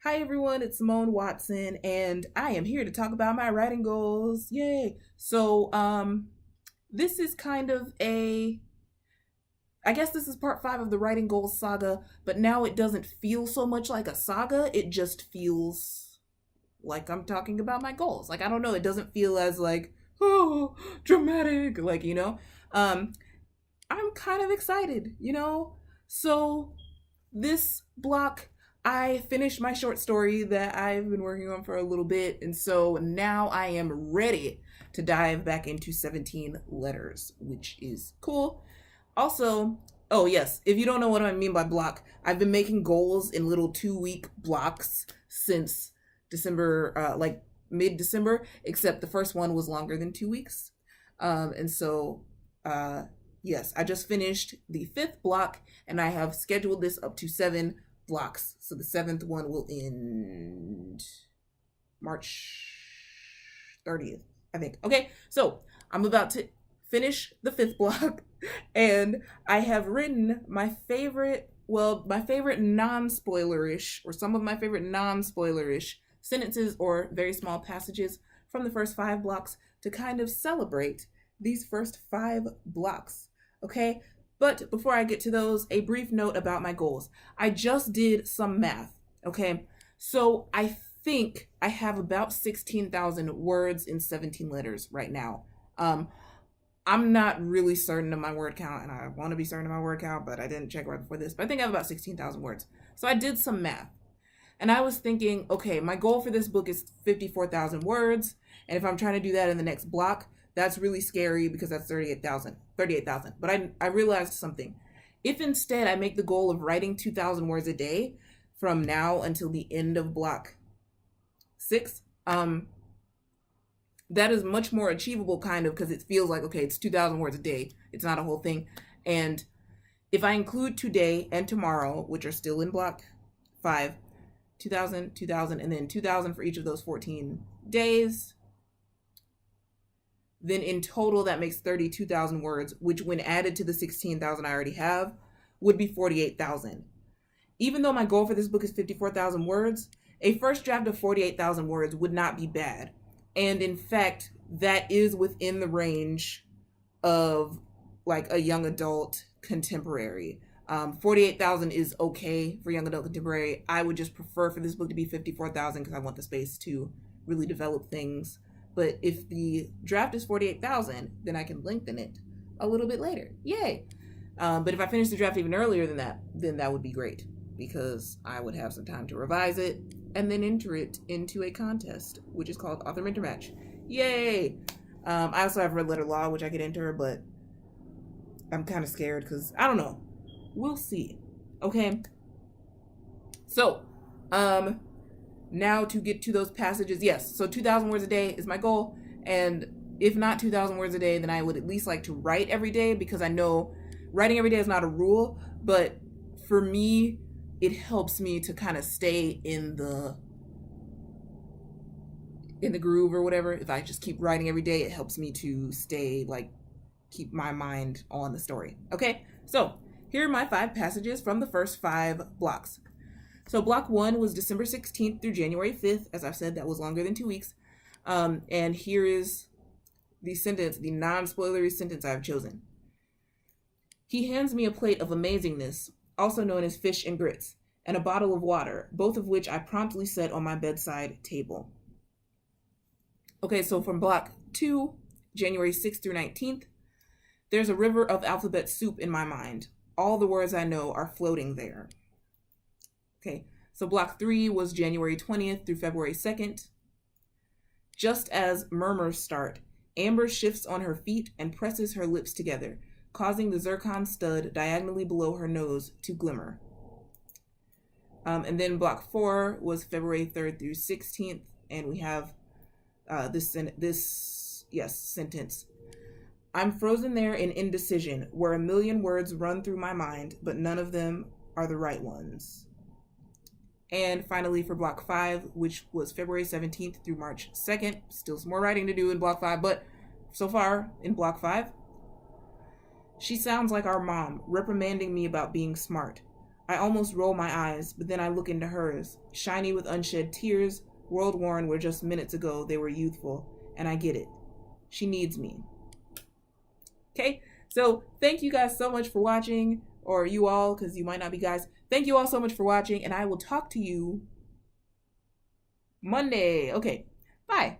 Hi everyone, it's Simone Watson, and I am here to talk about my writing goals. Yay! This is kind of I guess this is part 5 of the writing goals saga, but now it doesn't feel so much like a saga, it just feels like I'm talking about my goals. Like, I don't know, it doesn't feel as like, oh, dramatic, Um, I'm kind of excited. So, this block, I finished my short story that I've been working on for a little bit, and so now I am ready to dive back into 17 letters, which is cool. Also, oh yes, if you don't know what I mean by block, I've been making goals in little 2 week blocks since December, like mid December, except the first one was longer than 2 weeks. And so, uh, yes, I just finished the fifth block and I have scheduled this up to 7 blocks. So the seventh one will end March 30th, I think. Okay, so I'm about to finish the fifth block and I have written my favorite, my favorite non spoilerish, or some of my favorite non spoilerish sentences or very small passages from the first 5 blocks to kind of celebrate these first 5 blocks. Okay, but before I get to those, a brief note about my goals. I just did some math. Okay, so I think I have about 16,000 words in 17 letters right now. I'm not really certain of my word count, and I want to be certain of my word count, but I didn't check right before this. But I think I have about 16,000 words. So I did some math. And I was thinking, okay, my goal for this book is 54,000 words. And if I'm trying to do that in the next block, that's really scary because that's 38,000. But I realized something. If instead I make the goal of writing 2,000 words a day from now until the end of block 6, that is much more achievable, kind of, because it feels like, okay, it's 2,000 words a day. It's not a whole thing. And if I include today and tomorrow, which are still in block 5, 2,000, 2,000, and then 2,000 for each of those 14 days, then in total that makes 32,000 words, which when added to the 16,000 I already have, would be 48,000. Even though my goal for this book is 54,000 words, a first draft of 48,000 words would not be bad. And in fact, that is within the range of like a young adult contemporary. 48,000 is okay for young adult contemporary. I would just prefer for this book to be 54,000 because I want the space to really develop things. But if the draft is 48,000, then I can lengthen it a little bit later. Yay! But if I finish the draft even earlier than that, then that would be great because I would have some time to revise it and then enter it into a contest, which is called Author Mentor Match. Yay! I also have Red Letter Law, which I could enter, but I'm kind of scared because I don't know. We'll see. Okay. So, now to get to those passages, yes. So 2,000 words a day is my goal, and if not 2,000 words a day, then I would at least like to write every day because I know writing every day is not a rule, but for me, it helps me to kind of stay in the groove or whatever. If I just keep writing every day, it helps me to stay keep my mind on the story. Okay, so here are my 5 passages from the first 5 blocks. So block 1 was December 16th through January 5th. As I've said, that was longer than 2 weeks. And here is the sentence, the non-spoilery sentence I've chosen. He hands me a plate of amazingness, also known as fish and grits, and a bottle of water, both of which I promptly set on my bedside table. Okay, so from block 2, January 6th through 19th, there's a river of alphabet soup in my mind. All the words I know are floating there. Okay, so block 3 was January 20th through February 2nd. Just as murmurs start, Amber shifts on her feet and presses her lips together, causing the zircon stud diagonally below her nose to glimmer. And then block 4 was February 3rd through 16th, and we have this sentence. I'm frozen there in indecision, where a million words run through my mind, but none of them are the right ones. And finally for block 5, which was February 17th through March 2nd, still some more writing to do in block 5, but so far in block 5, she sounds like our mom, reprimanding me about being smart. I almost roll my eyes, but then I look into hers, shiny with unshed tears, world worn where just minutes ago they were youthful, and I get it. She needs me. Okay, so thank you guys so much for watching, or you all, because you might not be guys. Thank you all so much for watching, and I will talk to you Monday. Okay, bye.